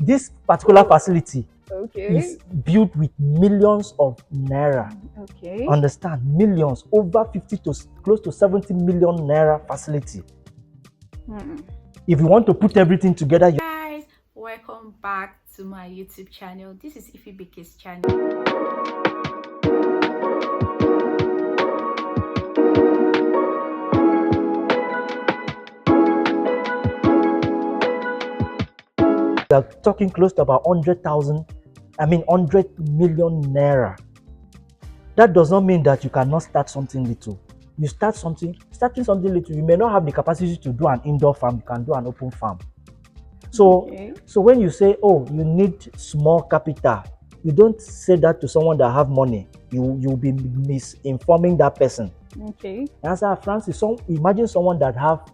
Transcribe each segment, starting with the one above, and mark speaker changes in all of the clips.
Speaker 1: this particular facility
Speaker 2: Okay.
Speaker 1: is built with millions of naira.
Speaker 2: Okay.
Speaker 1: Understand? Millions, over 50 to close to 70 million naira facility. If you want to put everything together,
Speaker 3: Guys, welcome back to my YouTube channel. This is Ife Beke's channel.
Speaker 1: you're talking close to about 100,000, 100 million naira. That does not mean that you cannot start something little. You starting something little, you may not have the capacity to do an indoor farm, you can do an open farm. So when you say, oh, you need small capital, you don't say that to someone that have money. You'll be misinforming that person.
Speaker 2: Okay.
Speaker 1: As Francis, imagine someone that have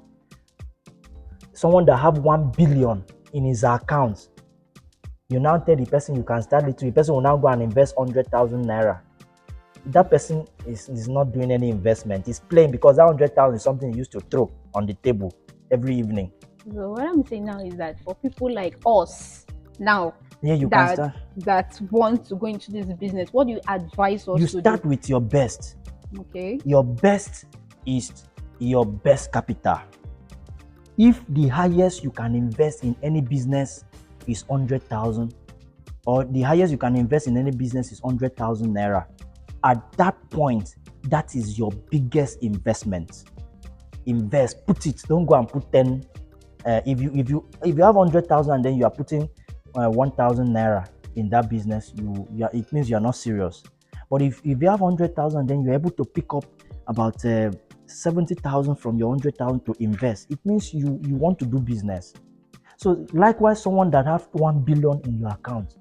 Speaker 1: 1 billion in his account. You now tell the person you can start little, the person will now go and invest 100,000 naira. That person is not doing any investment. He's playing because that 100,000 is something he used to throw on the table every evening.
Speaker 2: So what I'm saying now is that for people like us now, that want to go into this business, what do you advise us to do?
Speaker 1: You start with your best.
Speaker 2: Okay.
Speaker 1: Your best is your best capital. If the highest you can invest in any business is 100,000, or the highest you can invest in any business is 100,000 naira, at that point, that is your biggest investment. Invest, put it. Don't go and put 10. If you have 100,000 and then you are putting 1,000 naira in that business, it means you are not serious. But if you have 100,000, then you're able to pick up about 70,000 from your 100,000 to invest. It means you want to do business. So likewise, someone that have 1 billion in your account,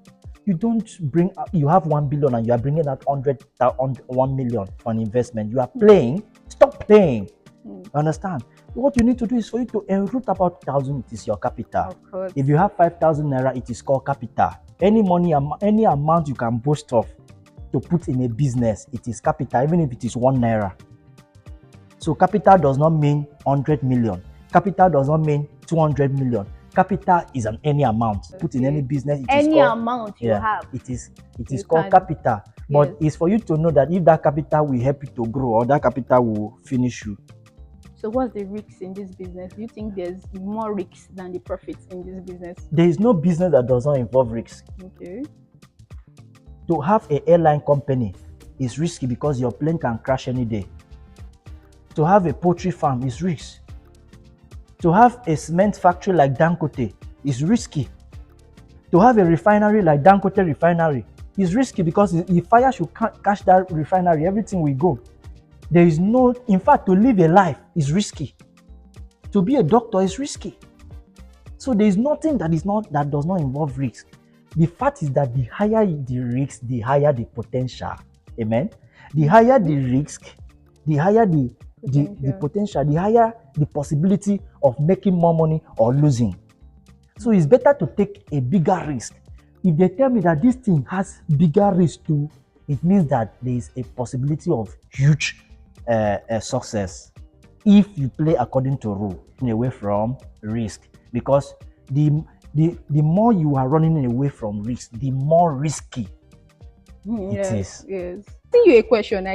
Speaker 1: you have 1 billion and you are bringing out 1 million for an investment. You are playing. Stop playing. Understand? What you need to do is for you to enroot about 1,000. It is your capital.
Speaker 2: Of course.
Speaker 1: If you have 5,000 naira, it is called capital. Any money, any amount you can boast of to put in a business, it is capital, even if it is 1 naira. So capital does not mean 100 million. Capital does not mean 200 million. Capital is any amount put in any business.
Speaker 2: Any amount you have.
Speaker 1: It is called capital. But it's for you to know that if that capital will help you to grow or that capital will finish you.
Speaker 2: So what's the risks in this business? Do you think there's more risks than the profits in this business?
Speaker 1: There is no business that does not involve risks.
Speaker 2: Okay.
Speaker 1: To have an airline company is risky because your plane can crash any day. To have a poultry farm is risky. To have a cement factory like Dangote is risky. To have a refinery like Dangote refinery is risky because if fire should catch that refinery, everything will go. There is no, in fact, to live a life is risky. To be a doctor is risky. So there is nothing that does not involve risk. The fact is that the higher the risk, the higher the potential. Amen. The higher the risk, the higher the potential, the higher the possibility of making more money or losing. So it's better to take a bigger risk. If they tell me that this thing has bigger risk too, it means that there is a possibility of huge success if you play according to rule, away from risk. Because the more you are running away from risk, the more risky it is.
Speaker 2: Yes. I asked you a question.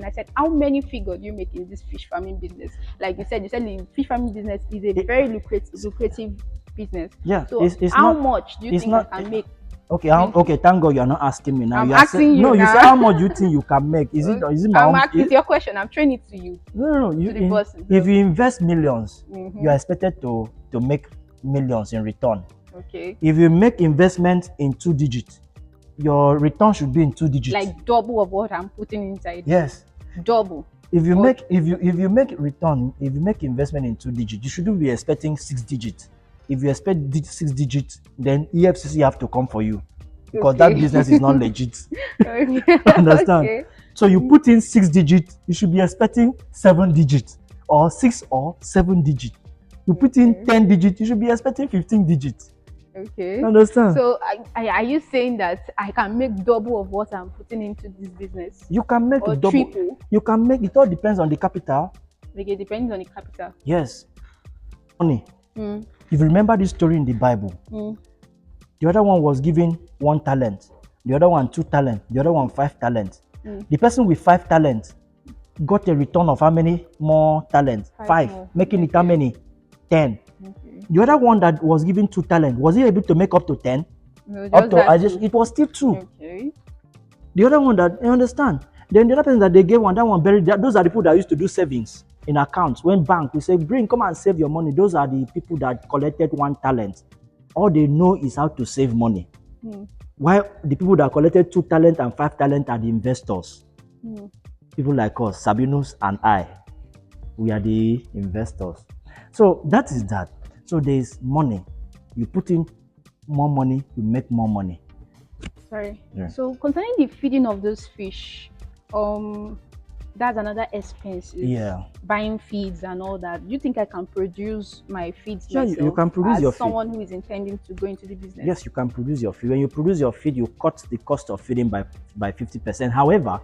Speaker 2: I said, how many figures do you make in this fish farming business? Like you said the fish farming business is a very lucrative business.
Speaker 1: Yeah.
Speaker 2: So how much do you think I can make?
Speaker 1: Okay, thank God you are not asking me now.
Speaker 2: I'm asking you now.
Speaker 1: You say how much do you think you can make? Is it my own?
Speaker 2: It's your question. I'm throwing it to you.
Speaker 1: No. If you invest millions, you are expected to make millions in return.
Speaker 2: Okay.
Speaker 1: If you make investment in 2 digits, your return should be in 2 digits.
Speaker 2: Like double of what I'm putting inside.
Speaker 1: Yes.
Speaker 2: Double.
Speaker 1: If you make investment in 2 digits, you shouldn't be expecting 6 digits. If you expect 6 digits, then EFCC have to come for you because that business is not legit. Understand? Okay. So you put in 6 digits, you should be expecting 7 digits or 6 or 7 digits. You put in 10 digits, you should be expecting 15 digits.
Speaker 2: Okay.
Speaker 1: Understand?
Speaker 2: So are you saying that I can make double of what I'm putting into this business?
Speaker 1: You can make double.
Speaker 2: Triple?
Speaker 1: You can make, it all depends on the capital.
Speaker 2: Like it depends on the capital.
Speaker 1: Yes. Money. If you remember this story in the Bible, The other one was given 1 talent. The other one 2 talent. The other one 5 talent. The person with 5 talents got a return of how many more talents? 5.
Speaker 2: more.
Speaker 1: Making it how many? 10.
Speaker 2: Okay.
Speaker 1: The other one that was given 2 talent, was he able to make up to 10?
Speaker 2: No,
Speaker 1: Up to
Speaker 2: that too.
Speaker 1: it was still 2.
Speaker 2: Okay.
Speaker 1: The other one that, you understand? Then the other person that they gave one, that one buried. Those are the people that used to do savings in accounts. When bank, we say, come and save your money. Those are the people that collected 1 talent. All they know is how to save money. While the people that collected 2 talent and 5 talent are the investors. People like us, Sabinus and I, we are the investors. So that is that. So there is money. You put in more money, you make more money.
Speaker 2: Sorry.
Speaker 1: Yeah.
Speaker 2: So concerning the feeding of those fish, that's another expense.
Speaker 1: Yeah.
Speaker 2: Buying feeds and all that. Do you think I can produce my feeds
Speaker 1: Yeah,
Speaker 2: myself?
Speaker 1: you can produce your feed.
Speaker 2: Someone who is intending to go into the business.
Speaker 1: Yes, you can produce your feed. When you produce your feed, you cut the cost of feeding by 50%. However,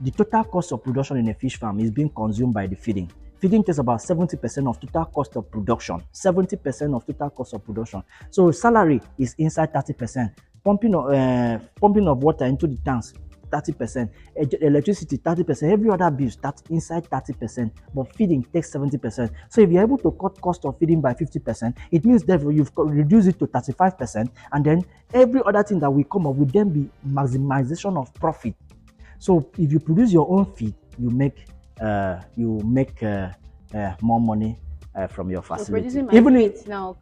Speaker 1: the total cost of production in a fish farm is being consumed by the feeding. Feeding takes about 70% of total cost of production. 70% of total cost of production. So salary is inside 30%. Pumping of water into the tanks, 30%. Electricity, 30%. Every other bill starts inside 30%. But feeding takes 70%. So if you're able to cut cost of feeding by 50%, it means therefore you've reduced it to 35%. And then every other thing that will come up will then be maximization of profit. So if you produce your own feed, you make more money from your facility.
Speaker 2: So producing my feeds now,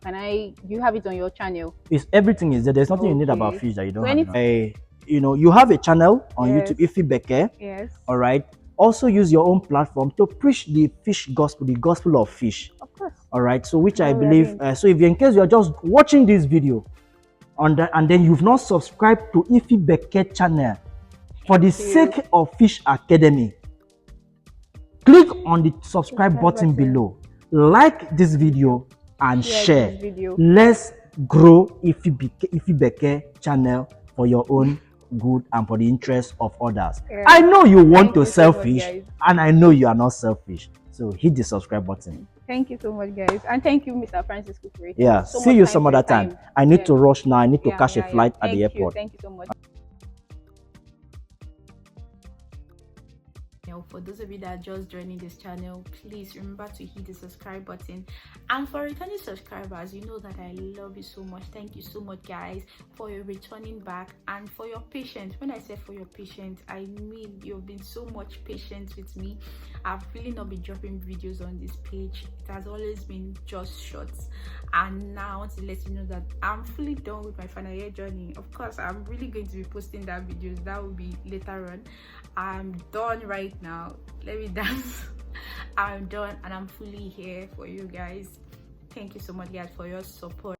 Speaker 2: you have it on your channel?
Speaker 1: Everything is there. There's nothing you need about fish that you don't have.
Speaker 2: So
Speaker 1: You have a channel on
Speaker 2: Yes.
Speaker 1: YouTube, Ifi Beke.
Speaker 2: Yes.
Speaker 1: All right. Also use your own platform to preach the fish gospel, the gospel of fish.
Speaker 2: Of course.
Speaker 1: All right. So which I
Speaker 2: we are
Speaker 1: believe. So if in case you're just watching this video, and then you've not subscribed to Ifi Beke channel, for the sake of Fish Academy, click on the subscribe button below, like this video, and share.
Speaker 2: This video.
Speaker 1: Let's grow Ifi Beke channel for your own good and for the interest of others.
Speaker 2: Yeah.
Speaker 1: I know you want to
Speaker 2: so
Speaker 1: sell
Speaker 2: much,
Speaker 1: fish,
Speaker 2: guys.
Speaker 1: and I know you are not selfish. So hit the subscribe button.
Speaker 2: Thank you so much, guys. And thank you, Mr. Francis Kufre.
Speaker 1: Yeah, see you some other time. I need to rush now. I need to catch a flight at the airport.
Speaker 2: Thank you so much.
Speaker 3: For those of you that are just joining this channel, please remember to hit the subscribe button. And for returning subscribers, you know that I love you so much. Thank you so much, guys, for your returning back and for your patience. When I say for your patience, I mean you've been so much patient with me. I've really not been dropping videos on this page. It has always been just shorts, and now I want to let you know that I'm fully done with my final year journey. Of course, I'm really going to be posting that videos. That will be later on. I'm done right now. Let me dance. I'm done and I'm fully here for you guys. Thank you so much, guys, for your support.